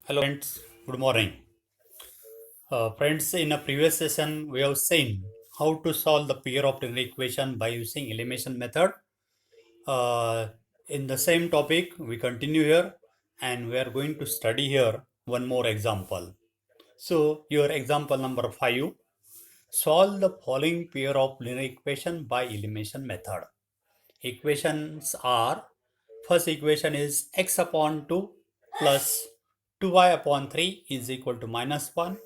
Hello friends, good morning. Friends, in a previous session, we have seen how to solve the pair of linear equation by using elimination method. Uh, in the same topic, we continue here and we are going to study here one more example. So, your example number 5, solve the following pair of linear equation by elimination method. Equations are, first equation is x upon 2 plus 2y upon 3 is equal to minus 1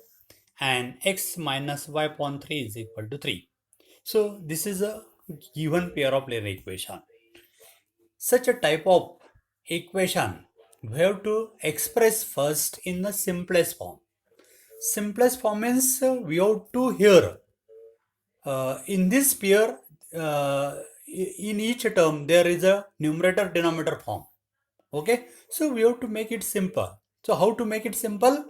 and x minus y upon 3 is equal to 3. So this is a given pair of linear equation. Such a type of equation we have to express first in the simplest form. Simplest form means we have to here in this pair uh, in each term there is a numerator denominator form. Okay, so we have to make it simple. So how to make it simple?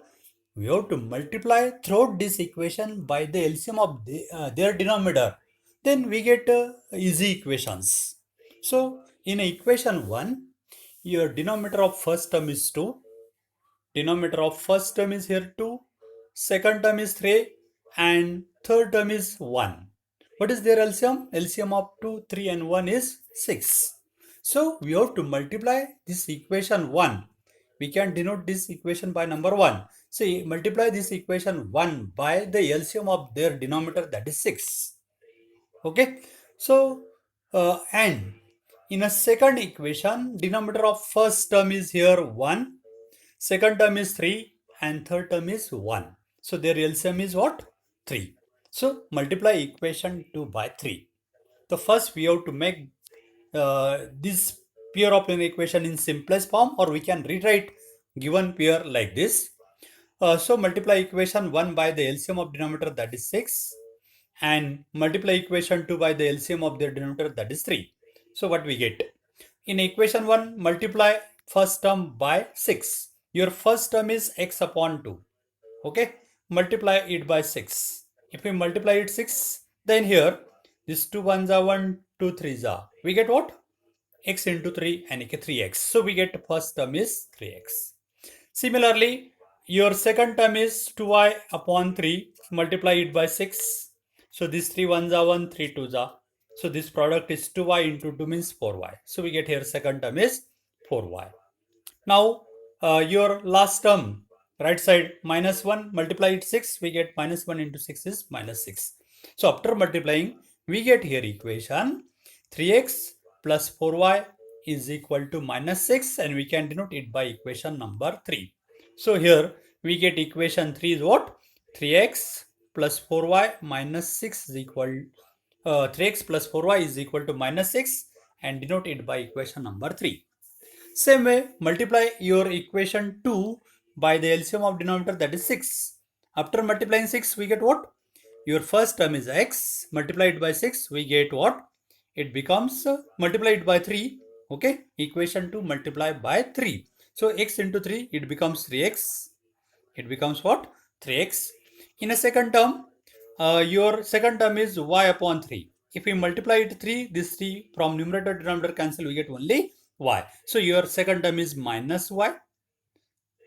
We have to multiply throughout this equation by the LCM of their denominator. Then we get easy equations. So in equation 1, your denominator of first term is 2. Denominator of first term is here 2. Second term is 3. And third term is 1. What is their LCM? LCM of 2, 3 and 1 is 6. So we have to multiply this equation 1. We can denote this equation by number 1. So multiply this equation 1 by the LCM of their denominator, that is 6. Okay. So and in a second equation, denominator of first term is here 1, second term is 3 and third term is 1. So their LCM is what? 3. So multiply equation 2 by 3. The first we have to make this pair of linear equation in simplest form, or we can rewrite given pair like this. So multiply equation 1 by the LCM of denominator, that is 6, and multiply equation 2 by the LCM of their denominator, that is 3. So what we get? In equation 1, multiply first term by 6. Your first term is x upon 2. Okay, multiply it by 6. If we multiply it 6, then here this 2 ones are 1, 2 threes are. We get what? X into 3 and 3x. So we get first term is 3x. Similarly, your second term is 2y upon 3. Multiply it by 6. So these 3 ones are 1, 3 twos are. So this product is 2y into 2 means 4y. So we get here second term is 4y. Now your last term, right side minus 1, multiply it 6. We get minus 1 into 6 is minus 6. So after multiplying, we get here equation 3x plus 4y is equal to minus 6, and we can denote it by equation number 3. So here we get equation 3 is what? 3x plus 4y minus 6 is equal 3x plus 4y is equal to minus 6, and denote it by equation number 3. Same way, multiply your equation 2 by the LCM of denominator, that is 6. After multiplying 6, we get what? Your first term is x, multiplied by 6, we get what? It becomes multiplied by 3. Okay, equation 2 multiplied by 3. So x into 3, it becomes 3x. It becomes what? 3x. In a second term, your second term is y upon 3. If we multiply it 3, this 3 from numerator denominator cancel, we get only y. So your second term is minus y.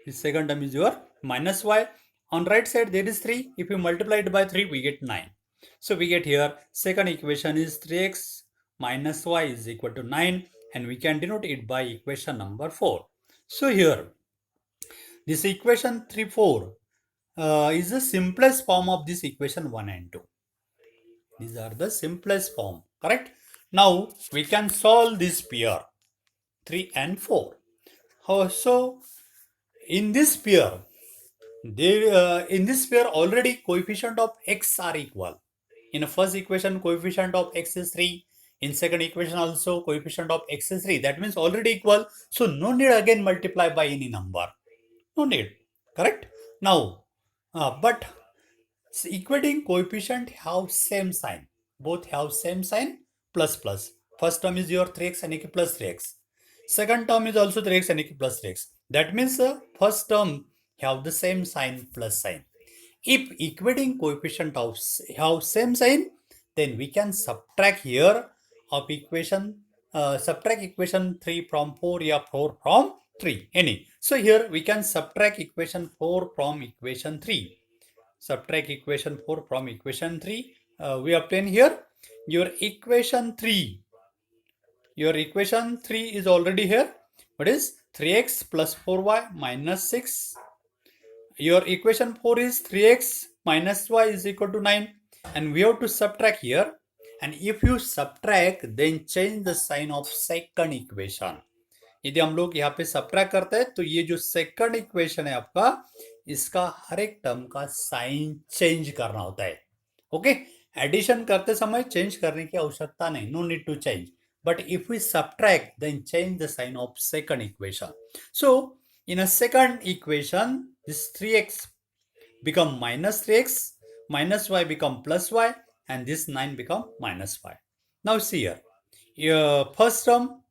This second term is your minus y. On right side there is 3. If you multiply it by 3, we get 9. So we get here second equation is 3x minus y is equal to 9, and we can denote it by equation number 4. So here this equation 3, 4 is the simplest form of this equation 1 and 2. These are the simplest form, correct? Now we can solve this pair 3 and 4. So in this pair, in this pair already coefficient of x are equal. In the first equation, coefficient of x is 3. In second equation also, coefficient of x is 3. That means already equal. So no need again multiply by any number. No need. Correct? Now, but equating coefficient have same sign. Both have same sign, plus plus. First term is your 3x and plus 3x. Second term is also 3x and plus 3x. That means first term have the same sign, plus sign. If equating coefficient of have same sign, then we can subtract here of equation subtract equation 3 from 4, yeah, 4 from 3, any. So here we can subtract equation 4 from equation 3. Subtract equation 4 from equation 3. We obtain here your equation 3. Your equation 3 is already here. What is 3x plus 4y minus 6. Your equation 4 is 3x minus y is equal to 9. And we have to subtract here. And if you subtract, then change the sign of second equation. यदि हम लोग यहाँ पे subtract करते हैं तो ये जो सेकंड इक्वेशन है आपका, इसका हर एक टर्म का साइन चेंज करना होता है. ओके, एडिशन करते समय चेंज करने की आवश्यकता नहीं, no need to change. But if we subtract then change the sign of second equation. So in a second equation this 3x become minus 3x, minus y become plus y, and this 9 become minus y. Now see here, your first term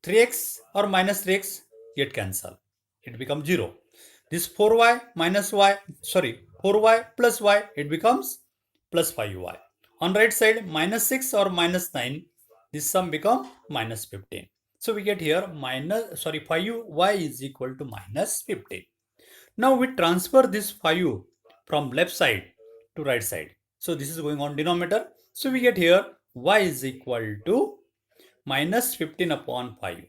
3x or minus 3x get cancel, it becomes 0. This 4y minus y, sorry, 4y plus y, it becomes plus 5y. On right side minus 6 or minus 9, this sum become minus 15. So we get here minus, sorry, 5y is equal to minus 15. Now we transfer this 5 from left side to right side. So this is going on denominator. So we get here y is equal to minus 15 upon 5.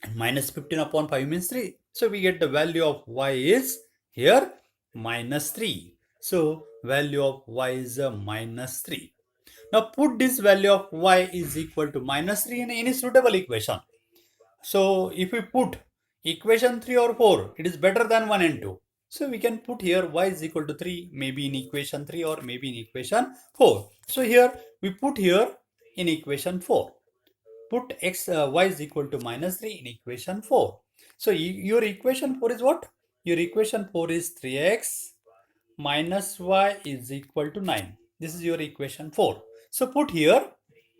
And minus 15 upon 5 means 3. So we get the value of y is here minus 3. So value of y is minus 3. Now put this value of y is equal to minus 3 in any suitable equation. So if we put equation 3 or 4, it is better than 1 and 2. So we can put here y is equal to 3, maybe in equation 3 or maybe in equation 4. So here we put here in equation 4. Put y is equal to minus 3 in equation 4. So your equation 4 is what? Your equation 4 is 3x minus y is equal to 9. This is your equation 4. So put here,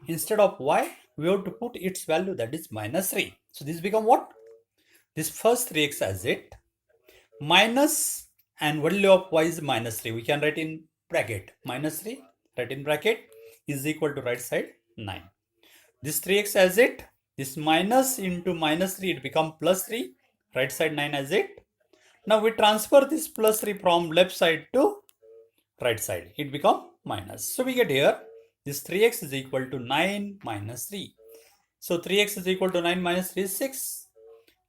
instead of y, we have to put its value, that is minus 3. So this become what? This first 3x as it, minus, and value of y is minus 3. We can write in bracket, minus 3, write in bracket, is equal to right side 9. This 3x as it, this minus into minus 3, it become plus 3, right side 9 as it. Now we transfer this plus 3 from left side to right side, it become minus. So we get here, this 3x is equal to 9 minus 3. So 3x is equal to 9 minus 3 is 6.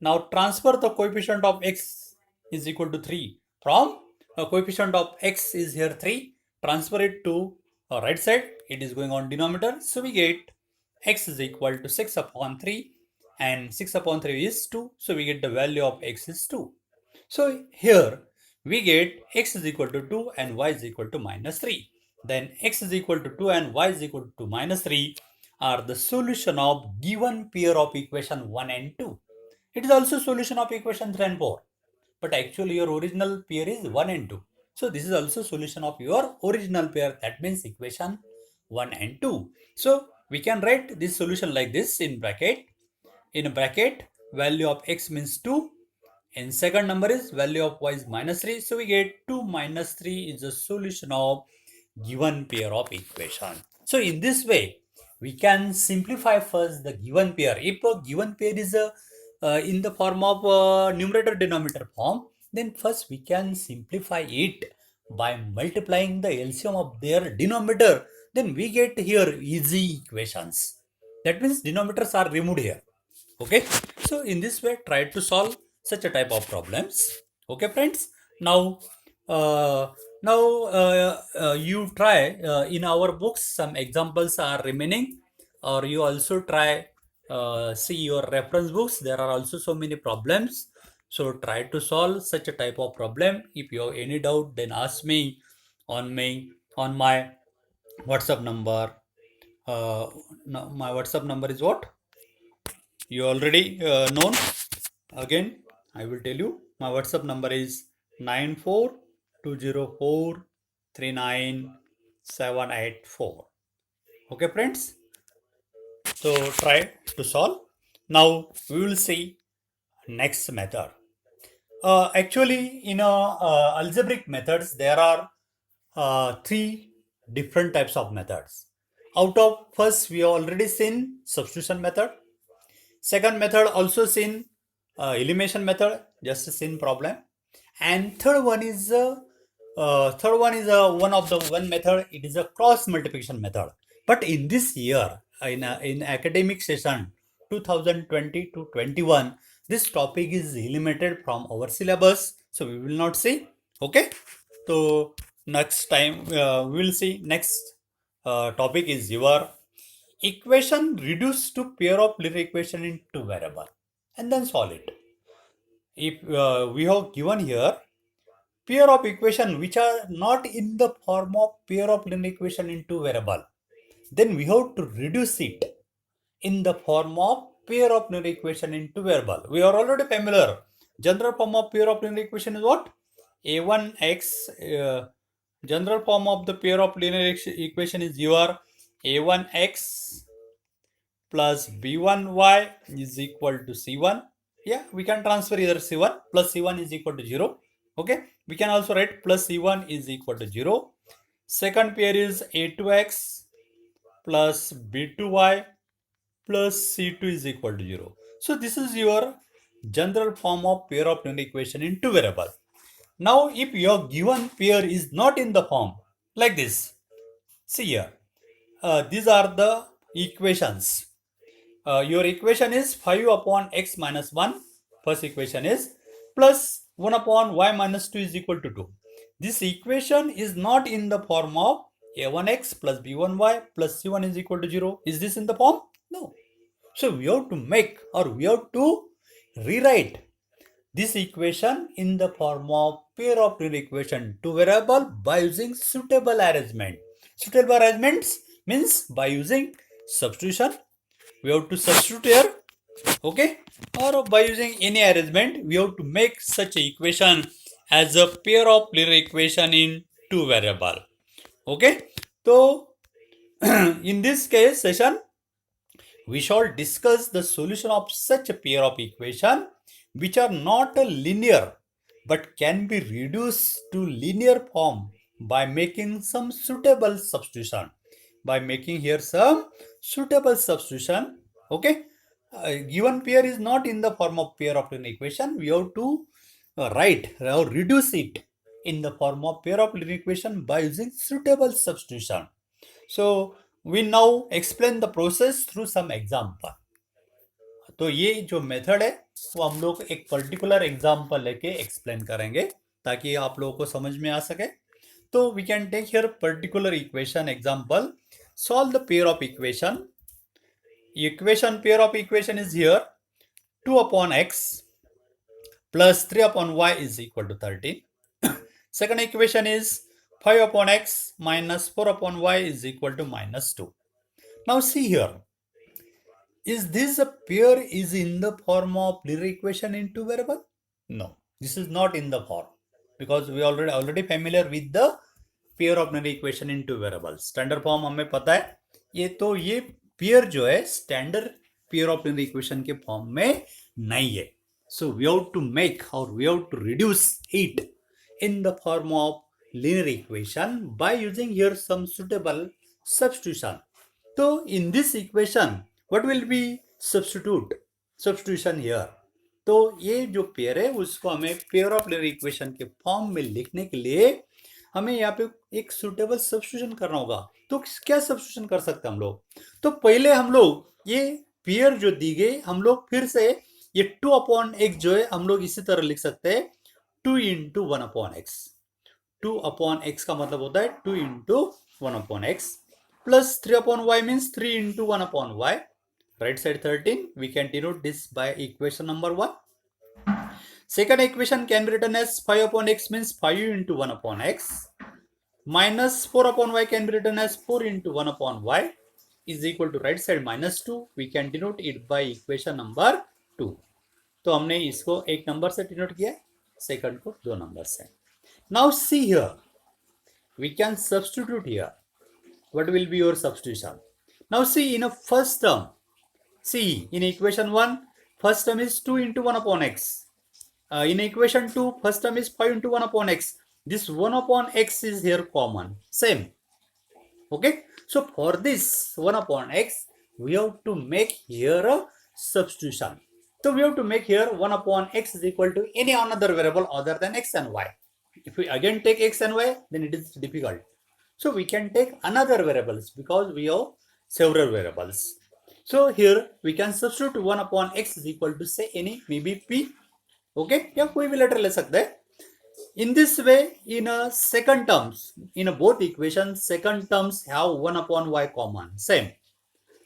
Now transfer the coefficient of x is equal to 3 from coefficient of x is here 3. Transfer it to right side, it is going on denominator. So we get x is equal to 6 upon 3 and 6 upon 3 is 2. So we get the value of x is 2. So here we get x is equal to 2 and y is equal to minus 3. Then x is equal to 2 and y is equal to minus 3 are the solution of given pair of equation 1 and 2. It is also solution of equation 3 and 4. But actually your original pair is 1 and 2. So this is also solution of your original pair, that means equation 1 and 2. So we can write this solution like this in bracket. In a bracket, value of x means 2. In second number is value of y is minus 3. So we get 2 minus 3 is the solution of given pair of equation. So in this way, we can simplify first the given pair. If a given pair is in the form of numerator denominator form, then first we can simplify it by multiplying the LCM of their denominator. Then we get here easy equations. That means denominators are removed here. Okay. So in this way, try to solve such a type of problems. Okay, friends. Now, you try in our books, some examples are remaining, or you also try see your reference books. There are also so many problems. So try to solve such a type of problem. If you have any doubt, then ask me on my WhatsApp number. No, my WhatsApp number is what? You already known. Again, I will tell you. My WhatsApp number is 9420439784. Okay, friends. So try to solve. Now we will see next method. Actually, in algebraic methods, there are three different types of methods. Out of first, we have already seen substitution method. Second method also seen elimination method, just a sin problem. And third one is one of the one method. It is a cross multiplication method. But in this year, in academic session 2020 to 21, this topic is eliminated from our syllabus, so we will not see. Okay, so next time we will see. Next topic is your equation reduced to pair of linear equation in two variable, and then solve it. If we have given here pair of equation which are not in the form of pair of linear equation in two variable, then we have to reduce it in the form of pair of linear equation in two variable. We are already familiar. General form of pair of linear equation is what? A1x. General form of the pair of linear equation is your A1x plus B1y is equal to C1. Yeah, we can transfer either C1 plus C1 is equal to 0. Okay, we can also write plus C1 is equal to 0. Second pair is A2x plus B2y plus C2 is equal to 0. So this is your general form of pair of linear equation in two variable. Now if your given pair is not in the form like this, see here, these are the equations. Your equation is 5 upon x minus 1. First equation is plus 1 upon y minus 2 is equal to 2. This equation is not in the form of a1x plus b1y plus c1 is equal to 0. Is this in the form? No. So we have to make, or we have to rewrite this equation in the form of pair of linear equation two variable by using suitable arrangement. Suitable arrangements means by using substitution. We have to substitute here, okay, or by using any arrangement we have to make such a equation as a pair of linear equation in two variable. Okay, so in this case session we shall discuss the solution of such a pair of equation which are not linear but can be reduced to linear form by making some suitable substitution. By making here some suitable substitution, okay, given pair is not in the form of pair of linear equation, we have to write or reduce it in the form of pair of linear equation by using suitable substitution. So we now explain the process through some example. तो ये जो method है वो हम लोग एक particular example लेके explain करेंगे ताकि आप लोगों को समझ में आ सके. तो we can take here particular equation example. Solve the pair of equation. Equation pair of equation is here 2 upon x plus 3 upon y is equal to 13. Second equation is 5 upon x minus 4 upon y is equal to minus 2. Now see here. Is this a pair is in the form of linear equation in two variable? No, this is not in the form because we already familiar with the pair of linear equation in two variables. Standard form हमें पता है. ये pair जो है standard pair of linear equation के form में नहीं है. So we have to make or we have to reduce it in the form of linear equation by using here some suitable substitution. So in this equation what will be substitution here? तो ये जो pair है उसको हमें pair of linear equation के form में लिखने के लिए हमें यहाँ पे एक सुटेबल सब्स्टिट्यूशन करना होगा. तो क्या सब्स्टिट्यूशन कर सकते हैं हम लोग? तो पहले हम लोग ये पेयर जो दी गई हम लोग फिर से ये 2 अपॉन एक्स जो है हम लोग इसी तरह लिख सकते हैं 2 इंटू 1 अपॉन एक्स. 2 अपॉन एक्स का मतलब होता है 2 into 1 upon x plus 3 upon y means 3 into 1 upon y. Right side 13, we can denote this by equation number 1. Second equation can be written as 5 upon x means 5 into 1 upon x minus 4 upon y can be written as 4 into 1 upon y is equal to right side minus 2. We can denote it by equation number 2. तो हमने इसको एक number से denote किया, second को 2 number से. Now see here, we can substitute here. What will be your substitution? Now see in a first term. See, in equation 1, first term is 2 into 1 upon x. In equation 2, first term is 5 into 1 upon x. This 1 upon x is here common. Same. Okay. So, for this 1 upon x, we have to make here a substitution. So we have to make here 1 upon x is equal to any another variable other than x and y. If we again take x and y, then it is difficult. So we can take another variables because we have several variables. So here we can substitute 1 upon x is equal to say any maybe p. Okay, या कोई भी letter ले सकते हैं. In this way, in a second terms, in a both equations, second terms have 1 upon y common, same.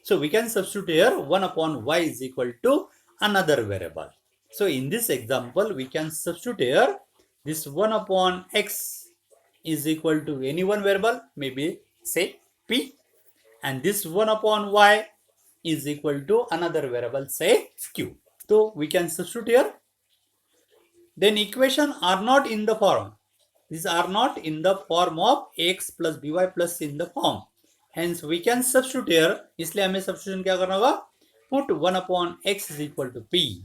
So we can substitute here 1 upon y is equal to another variable. So in this example, we can substitute here this 1 upon x is equal to any one variable, maybe say p, and this 1 upon y is equal to another variable, say q. So we can substitute here. Then equation are not in the form. These are not in the form of x plus by plus in the form. Hence we can substitute here. इसलिए हमें substitution क्या करना होगा? Put 1 upon x is equal to p.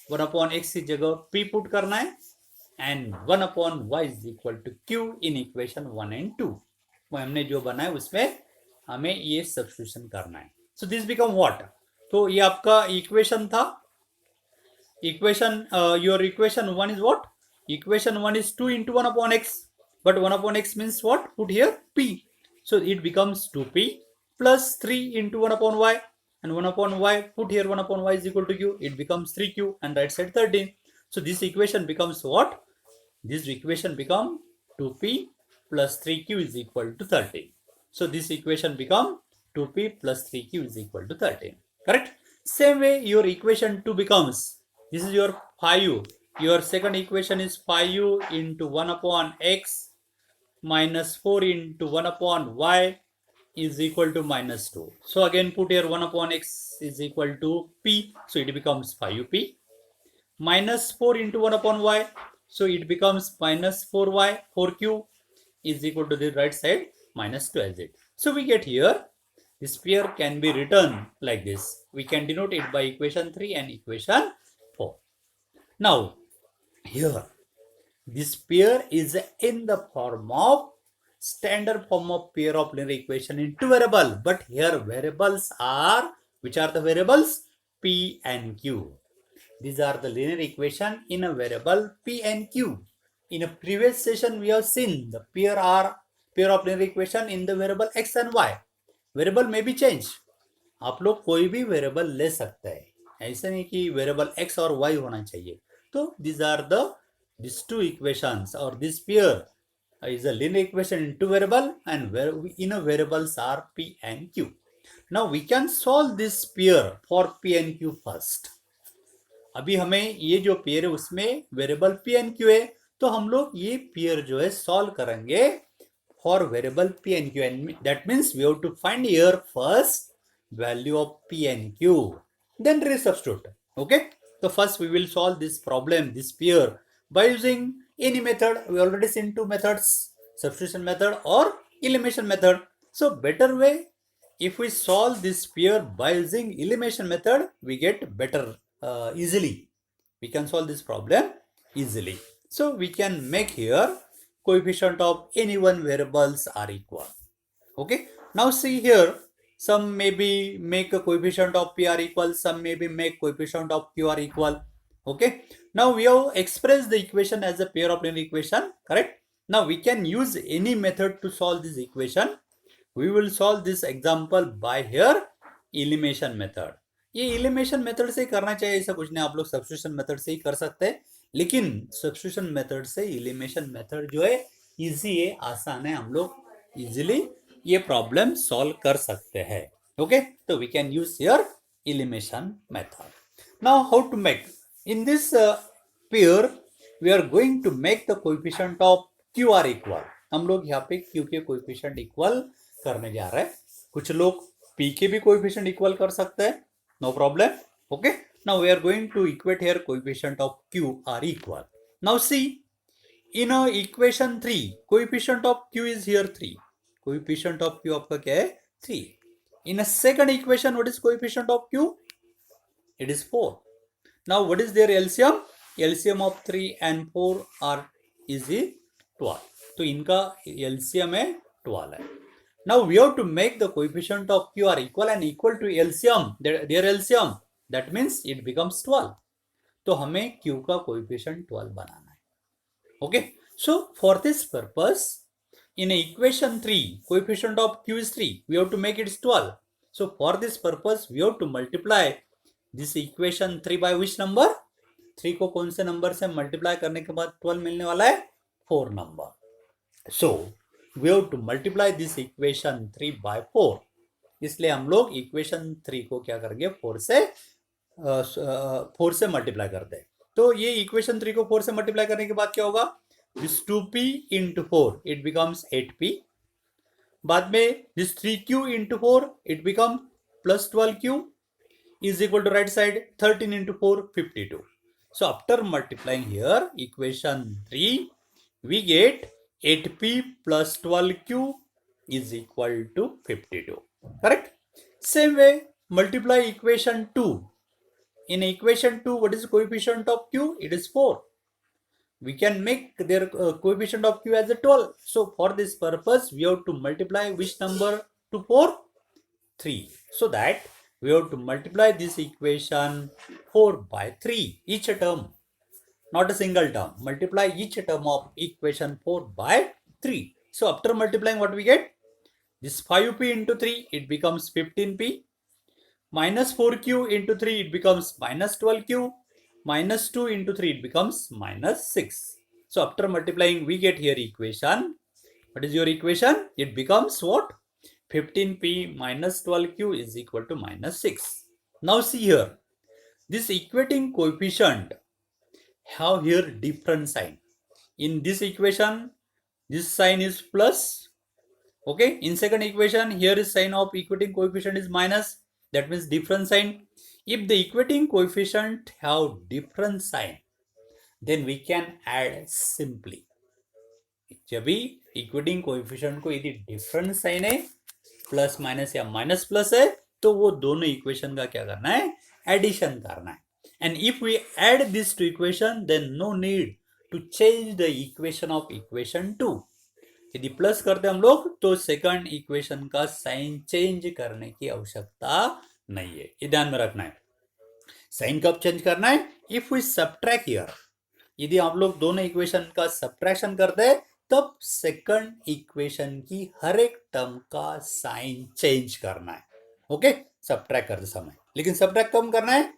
1 upon x की जगह p put करना है and 1 upon y is equal to q in equation 1 and 2. वो हमने जो बनाया उसमें हमें ये substitution करना है. So this become what? तो ये आपका equation था. Equation, your equation 1 is what? Equation 1 is 2 into 1 upon x. But 1 upon x means what? Put here p. So it becomes 2p plus 3 into 1 upon y. And 1 upon y, put here 1 upon y is equal to q. It becomes 3q and right side 13. So this equation becomes what? This equation becomes 2p plus 3q is equal to 13. So this equation becomes 2p plus 3q is equal to 13. Correct? Same way your equation 2 becomes, this is your 5u. Your second equation is 5u into 1 upon x minus 4 into 1 upon y is equal to minus 2. So again put here 1 upon x is equal to p. So it becomes 5up. Minus 4 into 1 upon y. So it becomes minus 4y, 4q is equal to the right side minus 2 as it. So we get here, this pair can be written like this. We can denote it by equation 3 and equation 4. Now, here, this pair is in the form of standard form of pair of linear equation in two variables. But here variables are, which are the variables? P and Q. These are the linear equation in a variable P and Q. In a previous session, we have seen the pair of linear equation in the variable x and y. Variable may be changed. आप लोग कोई भी variable ले सकते हैं, ऐसा नहीं कि वेरिएबल x और y होना चाहिए. तो these are these two equations or this pair is a linear equation in two variable and in a variables are p and q. Now we can solve this pair for p and q first. अभी हमें ये जो pair है उसमें variable p and q है, तो हम लोग ये पेयर जो है सॉल्व करेंगे for variable p and q, and that means we have to find here first value of p and q, then resubstitute. Okay, so first we will solve this problem, this pair, by using any method. We already seen two methods, substitution method or elimination method. So better way, if we solve this pair by using elimination method, we get better easily. We can solve this problem easily. So we can make here coefficient of any one variables are equal. Okay, now see here, some maybe make a coefficient of p are equal, some maybe make coefficient of q are equal. Okay, now we have expressed the equation as a pair of linear equation, correct? Now we can use any method to solve this equation. We will solve this example by here elimination method. ये elimination method से करना चाहिए ऐसा कुछ नहीं, आप लोग substitution method से ही कर सकते हैं, लेकिन substitution method से elimination method जो है easy है, आसान है, हम लोग easily ये problem solve कर सकते हैं. Okay, तो we can use here elimination method. Now how to make? In this pair we are going to make the coefficient of q are equal. हम लोग यहाँ पे q के coefficient equal करने जा रहे हैं. कुछ लोग p के भी coefficient equal कर सकते हैं, no problem. Okay, now we are going to equate here coefficient of q are equal. Now see, in equation 3, coefficient of q is here 3. Coefficient of q आपका क्या है? 3. In a second equation, what is coefficient of q? It is 4. Now what is their LCM? LCM of 3 and 4 are is 12. तो इनका LCM है 12 है. Now we have to make the coefficient of q are equal and equal to LCM. Their LCM. That means it becomes 12. तो हमें q का coefficient 12 बनाना है. Okay, so for this purpose, in equation 3, coefficient of q is 3. We have to make it 12. So for this purpose, we have to multiply this equation 3 by which number? 3 को कौन से number से multiply करने के बाद 12 मिलने वाला है? 4 number. So we have to multiply this equation 3 by 4. इसलिए हम लोग इक्वेशन 3 को क्या करेंगे? 4 से मल्टीप्लाई करते हैं. तो ये इक्वेशन 3 को 4 से मल्टीप्लाई करने के बाद क्या होगा? This 2p into 4 it becomes 8p. बाद में this 3q into 4 it become plus 12q is equal to right side 13 into 4 52. So after multiplying here equation 3 we get 8p plus 12q is equal to 52. Correct? Same way multiply equation 2. In equation 2, what is the coefficient of q? It is 4. We can make their coefficient of q as a 12. So for this purpose, we have to multiply which number to 4? 3. So that we have to multiply this equation 4 by 3. Each term, not a single term. Multiply each term of equation 4 by 3. So after multiplying, what we get? This 5p into 3, it becomes 15p. Minus 4q into 3, it becomes minus 12q. Minus 2 into 3, it becomes minus 6. So after multiplying, we get here equation. What is your equation? It becomes what? 15p minus 12q is equal to minus 6. Now see here. This equating coefficient have here different sign. In this equation, this sign is plus. Okay. In second equation, here is sign of equating coefficient is minus. That means different sign. If the equating coefficient have different sign, then we can add simply. जब भी equating coefficient को यदि different sign है, plus minus या minus plus है, तो वो दोनों इक्वेशन का क्या करना है? एडिशन करना है. And if we add this to equation, then no need to change the equation of equation 2. यदि प्लस करते हम लोग तो सेकंड इक्वेशन का साइन चेंज करने की आवश्यकता नहीं है. ये ध्यान में रखना है. साइन कब चेंज करना है? इफ वी सब्ट्रैक्ट हियर, यदि आप लोग दोनों इक्वेशन का सब्ट्रैक्शन करते हैं तब सेकंड इक्वेशन की हर एक टर्म का साइन चेंज करना है. ओके, सब्ट्रैक्ट करते समय. लेकिन सब्ट्रैक्ट कब करना है?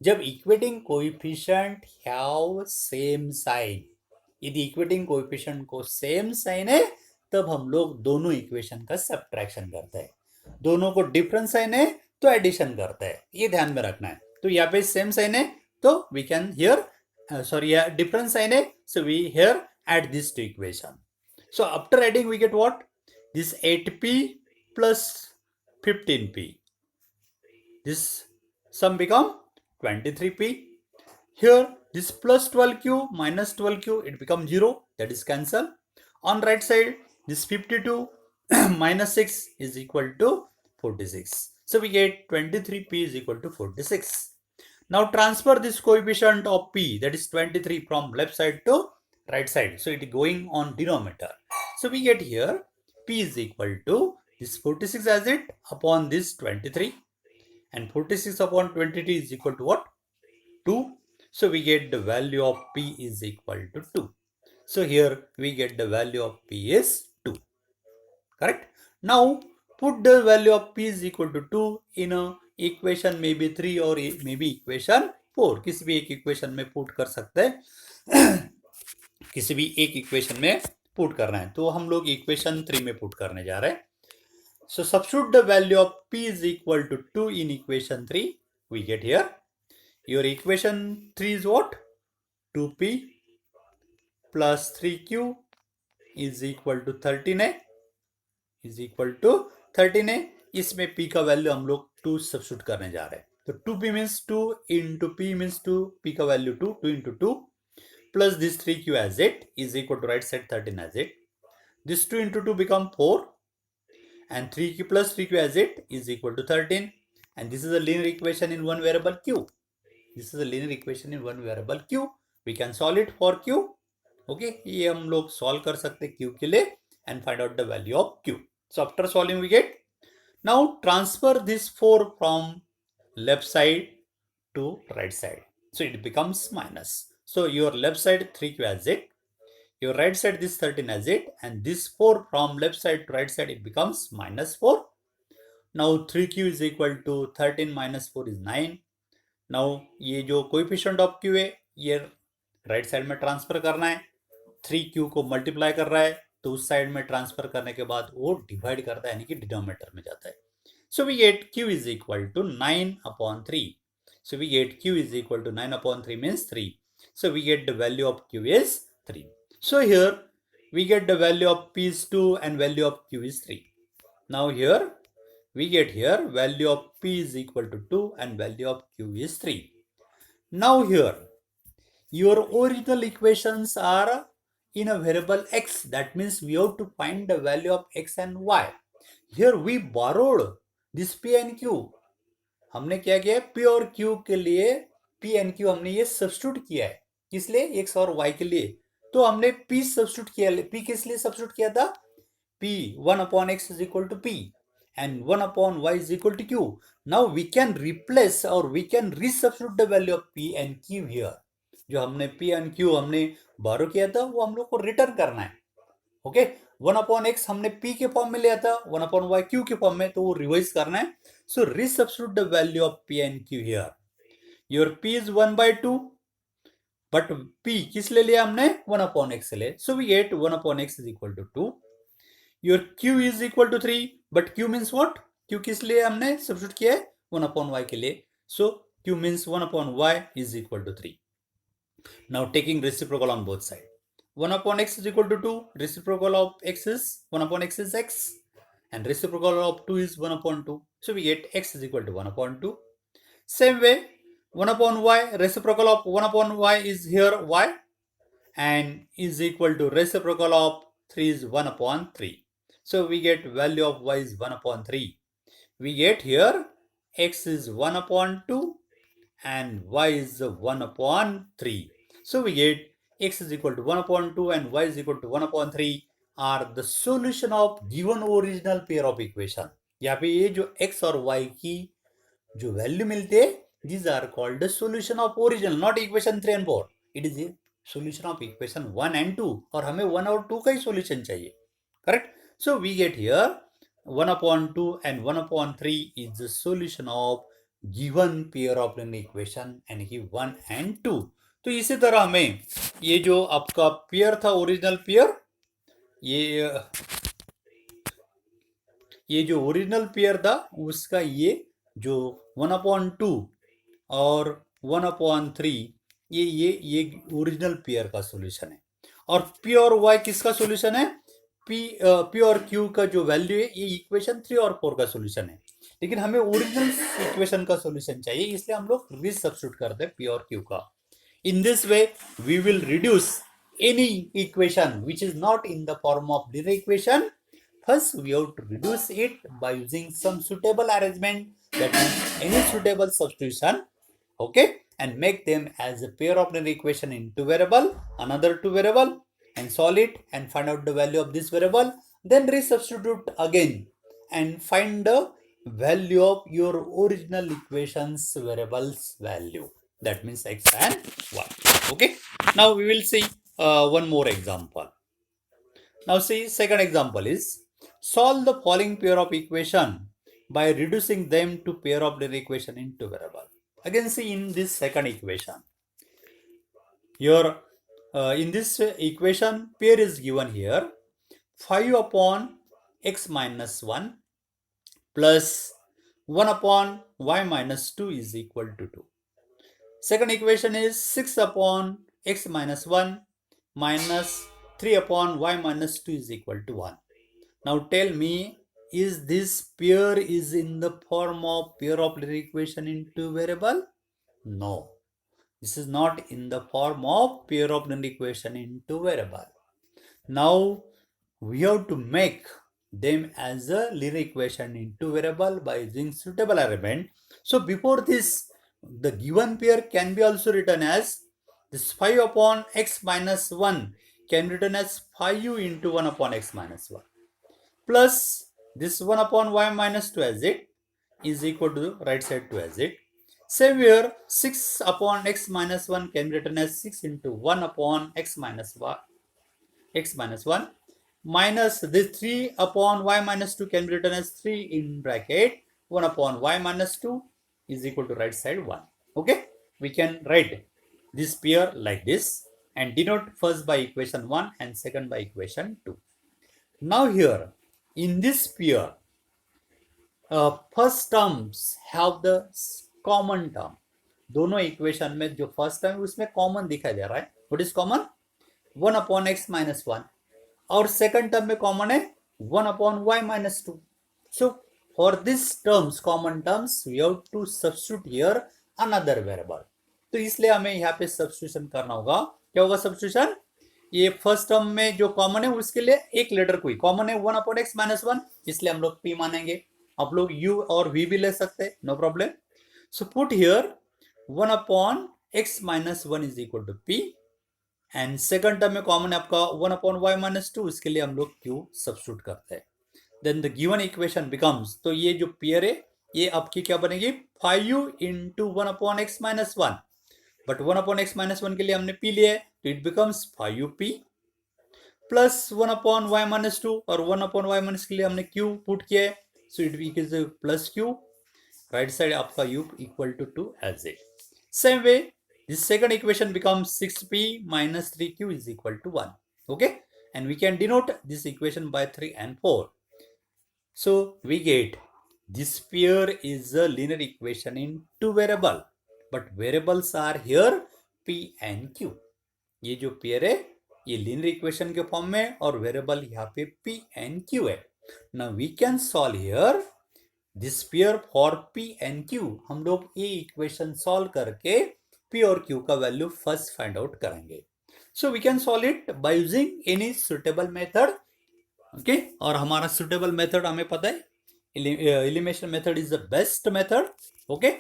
जब equating coefficient have same sign. यदि इक्वेटिंग कोएफिशिएंट को सेम साइन है तब हम लोग दोनों इक्वेशन का सब्ट्रैक्शन करते हैं. दोनों को डिफरेंट साइन है तो एडिशन करते हैं. ये ध्यान में रखना है. तो यहाँ पे सेम साइन है तो we can here different sign है, so we here add this to equation. So after adding we get what? This 8p plus 15p. This sum become 23p. Here this plus 12q minus 12q, it becomes 0, that is cancel. On right side this 52 minus 6 is equal to 46. So we get 23p is equal to 46. Now transfer this coefficient of p, that is 23, from left side to right side. So it is going on denominator. So we get here p is equal to this 46 as it upon this 23, and 46 upon 23 is equal to what? 2. So we get the value of p is equal to 2. So here we get the value of p is 2. Correct? Now put the value of p is equal to 2 in a equation में भी 3 और may be equation 4. किसी भी एक equation में put कर सकते हैं. किसी भी एक इक्वेशन में पुट करना है तो हम लोग इक्वेशन 3 में पुट करने जा रहे हैं. So substitute the value of p is equal to 2 in equation 3. We get here your equation 3 is what? 2p plus 3q is equal to 13 है, इज इक्वल टू 13 है. इसमें p का वैल्यू हम लोग 2 सब्स्टिट्यूट करने जा रहे हैं. तो 2p means 2 into p means 2, p का value 2, 2 into 2 plus this 3q as it is equal to right side 13 as it. This 2 into 2 become 4 and 3q plus 3q as it is equal to 13, and this is a linear equation in one variable q. This is a linear equation in one variable q. We can solve it for q. Okay, ये हम लोग solve कर सकते हैं q के लिए and find out the value of q. So after solving we get, now transfer this 4 from left side to right side. So it becomes minus. So your left side 3q as it, your right side this 13 as it, and this 4 from left side to right side it becomes minus 4. Now 3q is equal to 13 minus 4 is 9. Now ये जो coefficient of q है ये right side में transfer करना है, 3q को multiply कर रहा है तो उस साइड में ट्रांसफर करने के बाद वो डिवाइड करता है यानी कि डिनोमिनेटर में जाता है. So we get q is equal to 9 upon 3. So we get q is equal to 9 upon 3 means 3. So we get the value of q is 3. So here we get the value of p is 2 and value of q is 3. Now here we get here value of p is equal to 2 and value of q is 3. Now here your original equations are in a variable x. That means we have to find the value of x and y. Here we borrowed this p and q. हमने क्या किया है, p और q के लिए p and q हमने ये substitute किया है. किस लिए? x और y के लिए. तो हमने p सब्स्टिट्यूट किया. p किस लिए सब्स्टिट्यूट किया था? p 1 upon x is equal to p and 1 upon y is equal to q. Now we can replace or we can resubstitute the value of p and q here. जो हमने p and q हमने बारो किया था वो हम लोग को रिटर्न करना है. ओके, 1 अपॉन x हमने p के फॉर्म में लिया था, 1 अपॉन y q के फॉर्म में, तो वो रिवाइज करना है. So resubstitute the value of p and q here. Your p is 1/2 but p किस ले लिया हमने? 1 अपॉन x ले. So we get 1 upon x is equal to 2. Your q is equal to 3 but q means what? q किस लिए हमने substitute किया है? 1 अपॉन y के लिए. So q means 1 upon y is equal to 3. Now taking reciprocal on both sides. 1 upon x is equal to 2. Reciprocal of x is 1 upon x is x. And reciprocal of 2 is 1 upon 2. So we get x is equal to 1 upon 2. Same way, 1 upon y, reciprocal of 1 upon y is here y. And is equal to reciprocal of 3 is 1 upon 3. So we get value of y is 1 upon 3. We get here x is 1 upon 2. And y is 1 upon 3. So we get x is equal to 1 upon 2 and y is equal to 1 upon 3 are the solution of given original pair of equation. यहाँ पे ये जो x और y की जो value मिलते हैं, these are called the solution of original, not equation 3 and 4. It is a solution of equation 1 and 2 और हमें 1 और 2 का ही solution चाहिए. Correct? So we get here 1 upon 2 and 1 upon 3 is the solution of given pair of linear equation यानी कि 1 and 2. तो इसी तरह हमें ये जो आपका पेयर था ओरिजिनल पेयर, ये जो ओरिजिनल पेयर था उसका ये जो 1 अपॉन 2 और 1 अपॉन 3 ये ओरिजिनल पेयर का सॉल्यूशन है. और p और y किसका सॉल्यूशन है? p और q का जो वैल्यू है ये इक्वेशन 3 और 4 का सॉल्यूशन है. लेकिन हमें ओरिजिनल इक्वेशन का सॉल्यूशन चाहिए, इसलिए हम लोग रिसब्स्टिट्यूट करते हैं p और q का. In this way we will reduce any equation which is not in the form of linear equation. First we have to reduce it by using some suitable arrangement, that means any suitable substitution, okay, and make them as a pair of linear equation in two variable, another two variable, and solve it and find out the value of this variable. Then resubstitute again and find the value of your original equations variables value. That means x and y. Okay. Now we will see one more example. Now see, second example is solve the following pair of equation by reducing them to pair of linear equation in two variable. Again see in this second equation. Your in this equation pair is given here 5 upon x minus 1 plus 1 upon y minus 2 is equal to 2. Second equation is 6 upon x minus 1 minus 3 upon y minus 2 is equal to 1. Now tell me, is this pair is in the form of pair of linear equation in two variable? No. This is not in the form of pair of linear equation in two variable. Now we have to make them as a linear equation in two variable by using suitable arrangement. So before this, the given pair can be also written as this 5 upon x minus 1 can be written as 5u into 1 upon x minus 1 plus this 1 upon y minus 2 as it is equal to right side 2 as it. Same here, 6 upon x minus 1 can be written as 6 into 1 upon x minus 1 minus this 3 upon y minus 2 can be written as 3 in bracket 1 upon y minus 2 is equal to right side 1. Okay, we can write this pair like this and denote first by equation 1 and second by equation 2. Now here in this pair, first terms have the common term. दोनों equation में जो first term उसमें common दिखाई दे रहा है. What is common? 1 upon x minus 1. और second term में कॉमन है 1 upon y minus 2. So for this terms common terms we have to substitute here another variable. तो इसलिए हमें यहाँ पे सब्स्टिट्यूशन करना होगा. क्या होगा सब्स्टिट्यूशन? ये फर्स्ट टर्म में जो कॉमन है उसके लिए एक लेटर कोई कॉमन है 1 अपॉन एक्स माइनस 1, इसलिए हम लोग p मानेंगे. आप लोग u और v भी ले सकते हैं, no problem. So put here 1 upon x minus 1 is equal to p and second term में कॉमन है आपका 1 अपॉन वाई माइनस 2, इसके लिए हम लोग q सब्स्टिट्यूट करते हैं. Then the given equation becomes, तो ये जो पेयर है ये आपकी क्या बनेगी 5u into 1 upon x minus 1. But 1 upon x minus 1 के लिए हमने p लिया है तो it becomes 5up plus 1 upon y minus 2 और 1 अपॉन वाई माइनस के लिए हमने q पुट किया है. So it becomes plus q. Right side आपका u equal to 2 as it. Same way, this second equation becomes 6p minus 3q is equal to 1. Okay, and we can denote this equation by 3 and 4. So we get this pair is a linear equation in two variable, but variables are here p and q. ये जो pair है ये linear equation के form में और variable यहाँ पे p and q है. Now we can solve here this pair for p and q. हम लोग ये इक्वेशन सॉल्व करके p और q का वैल्यू फर्स्ट फाइंड आउट करेंगे. So we can solve it by using any suitable method. Okay, और हमारा suitable method हमें पता है elimination method is the best method. Okay,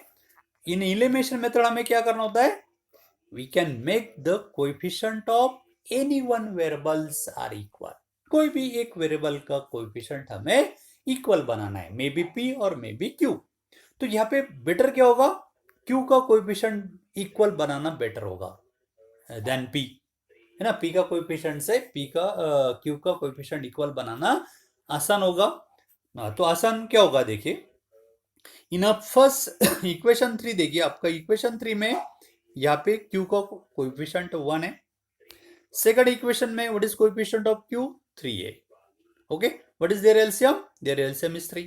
in elimination method हमें क्या करना होता है? We can make the coefficient of any one variables are equal. कोई भी एक वेरिएबल का कोएफिशिएंट हमें इक्वल बनाना है, मे बी p और मे बी q. तो यहाँ पे बेटर क्या होगा? q का कोएफिशिएंट इक्वल बनाना बेटर होगा देन p, है ना. p का कोएफिशिएंट से q का कोएफिशिएंट इक्वल बनाना आसान होगा. तो आसान क्या होगा देखिए, इन आप फर्स्ट इक्वेशन 3 देखिए, आपका इक्वेशन 3 में यहाँ पे q का कोएफिशिएंट 1 है. सेकंड इक्वेशन में what is coefficient of q? 3a. Okay, what is their LCM? Their LCM is 3.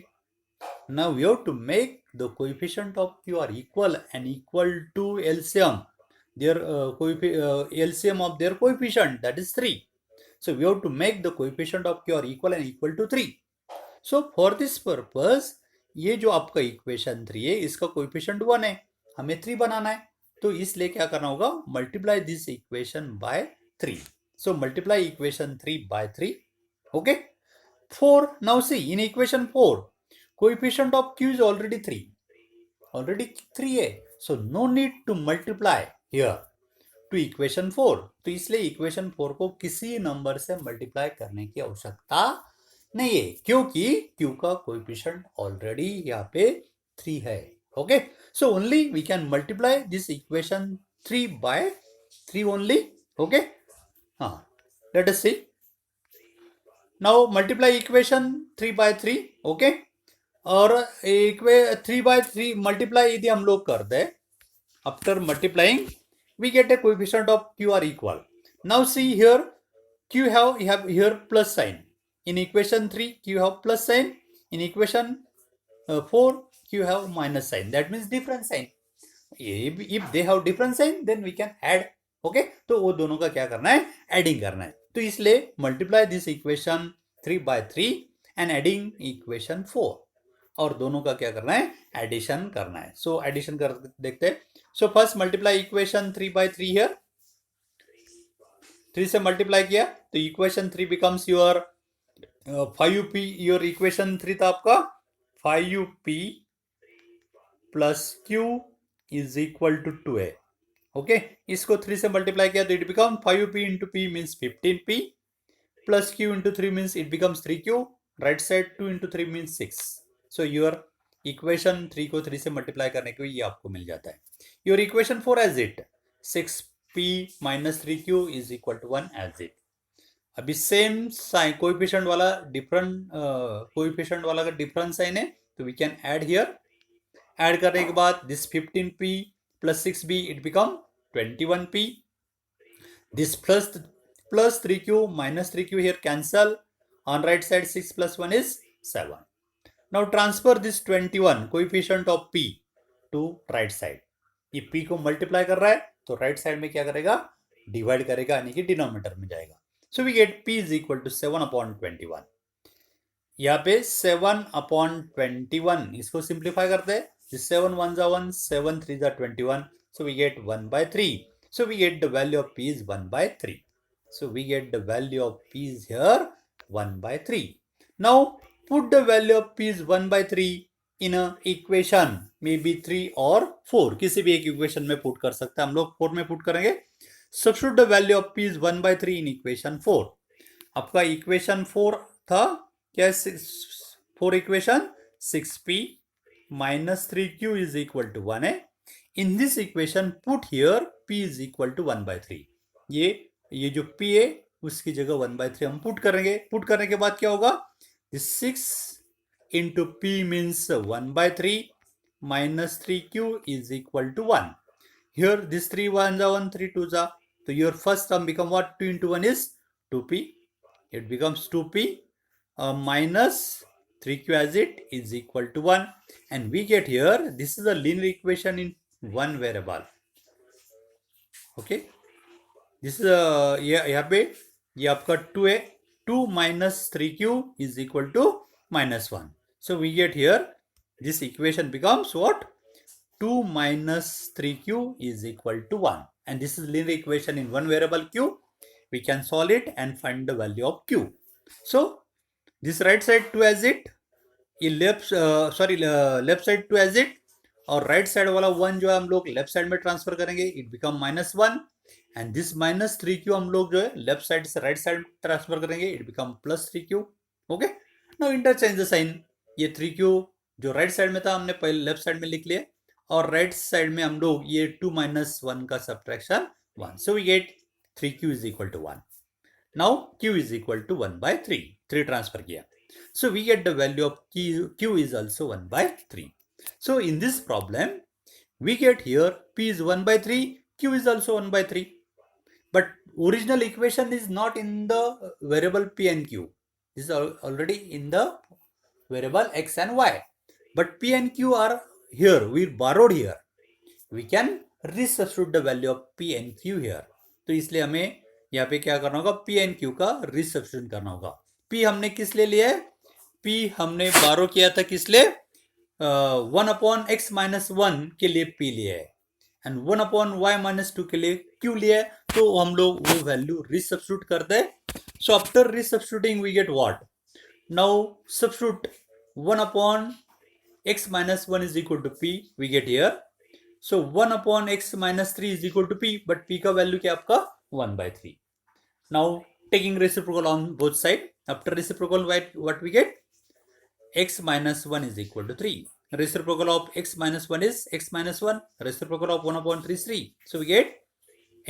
Now we have to make the coefficient of q are equal and equal to LCM, their LCM of their coefficient, that is 3. So we have to make the coefficient of q are equal and equal to 3. So for this purpose ये जो आपका equation 3 है इसका coefficient 1 है, हमें 3 बनाना है. तो इसलिए क्या करना होगा? Multiply this equation by 3. So multiply equation 3 by 3. Okay. 4. Now see in equation 4, coefficient of q is already 3. Already 3 है. So no need to multiply here to equation 4. तो इसलिए equation 4 को किसी नंबर से मल्टीप्लाई करने की आवश्यकता नहीं है क्योंकि q का कोएफिशिएंट ऑलरेडी यहाँ पे 3 है. Okay. So only we can multiply this equation 3 by 3 only. Okay. Let us see. Now multiply equation 3 by 3. Okay, और 3 by 3 multiply यदि हम लोग करते हैं, after multiplying we get a coefficient of q are equal. Now see here q have here plus sign. In equation 3 q have plus sign. In equation 4 q have minus sign. That means different sign. If they have different sign then we can add. Okay, तो वो दोनों का क्या करना है? Adding करना है. तो इसलिए multiply this equation 3 by 3 and adding equation 4, और दोनों का क्या करना है? एडिशन करना है. सो एडिशन कर देखते हैं. So first multiply equation 3 by 3 here. 3 से मल्टीप्लाई किया तो equation 3 becomes your 5up. Your equation 3 था आपका 5up plus q is equal to 2a. Okay, इसको 3 से मल्टीप्लाई किया तो it become 5up into p means 15p plus q into 3 means it becomes 3q. Right side 2 into 3 means 6. So your equation 3 को 3 से multiply करने के लिए ये आपको मिल जाता है. Your equation 4 as it 6p minus 3q is equal to 1 as it. अभी सेम साइन कोएफिशिएंट वाला डिफरेंट कोएफिशिएंट वाला का डिफरेंट साइन है, तो we can add here. Add करने के बाद this 15p plus 6b it become 21p. This plus 3q minus 3q here cancel. On right side 6 plus 1 is 7. Now transfer this 21 coefficient of p to right side. ये p को multiply कर रहा है तो right side में क्या करेगा, divide करेगा, यानी कि डिनोमिनेटर में जाएगा. So we get p is equal to 7/21. यहाँ पे 7/21 इसको सिंप्लीफाई करते हैं. 7 1 जा 1, 7 3 जा 21. So we get 1/3. So we get the value of p is 1/3. So we get the value of p is here 1/3. Now put the value of p is 1/3 in a equation, maybe 3 or 4. किसी भी एक equation में put कर सकते हैं. हम लोग 4 में पुट करेंगे. Substitute the value of p is 1/3 in equation 4. आपका इक्वेशन 4 था क्या? 4 equation 6p minus 3q is equal to 1 है. In this equation put here p is equal to 1/3. ये जो p है उसकी जगह 1/3 हम पुट करेंगे. पुट करने के बाद क्या होगा? This 6 into p means 1/3 minus 3q is equal to 1. Here this 3 1 जा 1, 3 2 जा. So your first term become what? 2 into 1 is 2p. It becomes 2p minus 3q as it is equal to 1. And we get here, this is a linear equation in one variable. Okay. This is यहाँ पे ये आपका 2 है. 2 minus 3q is equal to -1. So we get here, this equation becomes what? 2 minus 3q is equal to 1. And this is linear equation in one variable q. We can solve it and find the value of q. So this right side 2 as it, ये left side 2 as it, और right side वाला 1 जो है हम लोग left side में transfer करेंगे. It become -1. And this -3q हम लोग जो है लेफ्ट साइड से राइट साइड ट्रांसफर करेंगे. It become +3q. Okay. Now interchange the sign. ये 3q जो राइट साइड में था हमने पहले लेफ्ट साइड में लिख लिया, और राइट साइड में हम लोग ये 2 - 1 का subtraction 1. So we get 3q is equal to 1. Now q is equal to 1/3. 3 transfer किया. So we get the value of q is also 1/3. So in this problem, we get here p is 1/3, q is also 1/3. But original equation is not in the variable p and q. This is already in the variable x and y. But p and q are here. We borrowed here. We can resubstitute the value of p and q here. तो इसलिए हमें यहाँ पे क्या करना होगा? p and q का resubstitution करना होगा. p हमने किस लिए लिया है? p हमने बारो किया था किस लिए? 1/x - 1 के लिए p लिया है, एंड 1/y - 2 के लिए q लिया है. तो हम लोग वो वैल्यू रिसब्स्टिट्यूट करते हैं. So after resubstituting we get what? Now substitute 1/x - 1 is equal to p. We get here. So 1/x - 3 is equal to p, but p का वैल्यू क्या आपका? 1/3. Now taking reciprocal on both side. After reciprocal, what we get? X minus 1 is equal to 3. Reciprocal of x minus 1 is x minus 1. Reciprocal of 1/3 is 3. So we get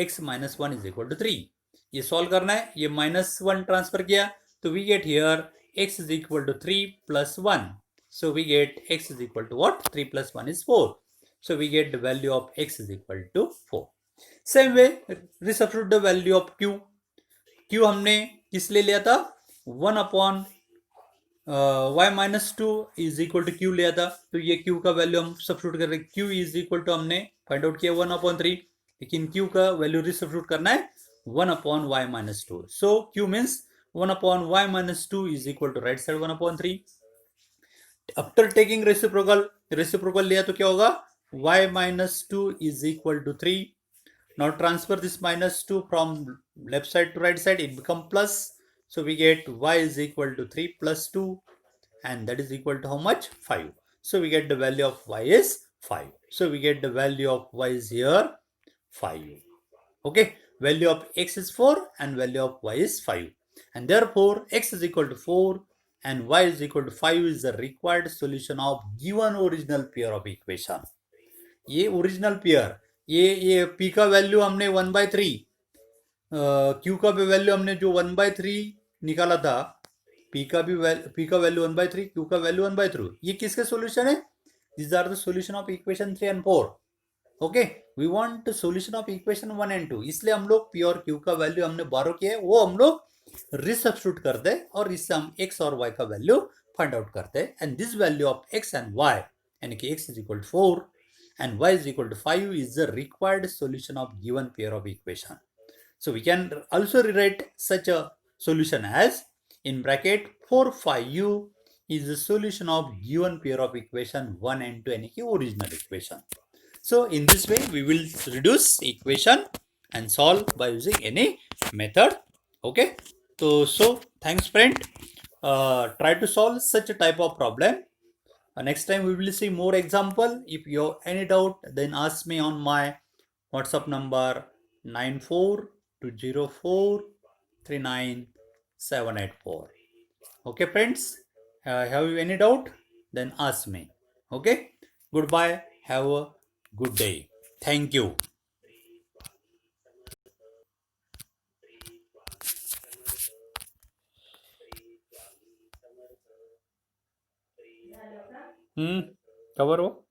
x minus 1 is equal to 3. ये solve करना है. ये -1 transfer किया, तो we get here x is equal to 3 plus 1. So we get x is equal to what? 3 plus 1 is 4. So we get the value of x is equal to 4. Same way, resubstitute the value of q. q हमने किस लिए लिया था? 1/y-2 is equal to q लिया था. तो ये q का वैल्यू हम सब्स्टिट्यूट कर रहे हैं. q is equal to हमने फाइंड आउट किया 1/3, लेकिन q का वैल्यू रिसब्स्टिट्यूट करना है 1/y-2. So q means 1/y-2 is equal to right side 1/3. After taking reciprocal लिया तो क्या होगा? y-2 is equal to 3. Now transfer this -2 from left side to right side. It become plus. So we get y is equal to 3 plus 2, and that is equal to how much? 5. So we get the value of y is 5. So we get the value of y is here 5. Okay. Value of x is 4 and value of y is 5. And therefore x is equal to 4 and y is equal to 5 is the required solution of given original pair of equation. ये original pair, ये p का value हमने 1/3, q का भी value हमने जो 1/3 निकाला था, p का वैल्यू 1/3, q का वैल्यू 1/3, ये किसके सॉल्यूशन है? These are the solution of equation 3 and 4. Okay, we want solution of equation 1 and 2, इसलिए हम लोग p और q का वैल्यू हमने बारो किया है, वो हम लोग रिसब्स्टिट्यूट करते हैं और इससे हम x और y का वैल्यू फाइंड आउट करते हैं. And this value of x and y, यानी कि x is equal to 4 and y is equal to 5 is the required solution of given pair of equation. So we can also rewrite such a solution as in bracket 4 5u is the solution of given pair of equation 1 and 2, यानी कि original equation. So in this way we will reduce equation and solve by using any method. Okay, so thanks friend. Try to solve such a type of problem. Next time we will see more example. If you have any doubt, then ask me on my WhatsApp number 9420439784. Okay friends, have you any doubt, then ask me. Okay, goodbye, have a good day. Thank you. Cover हो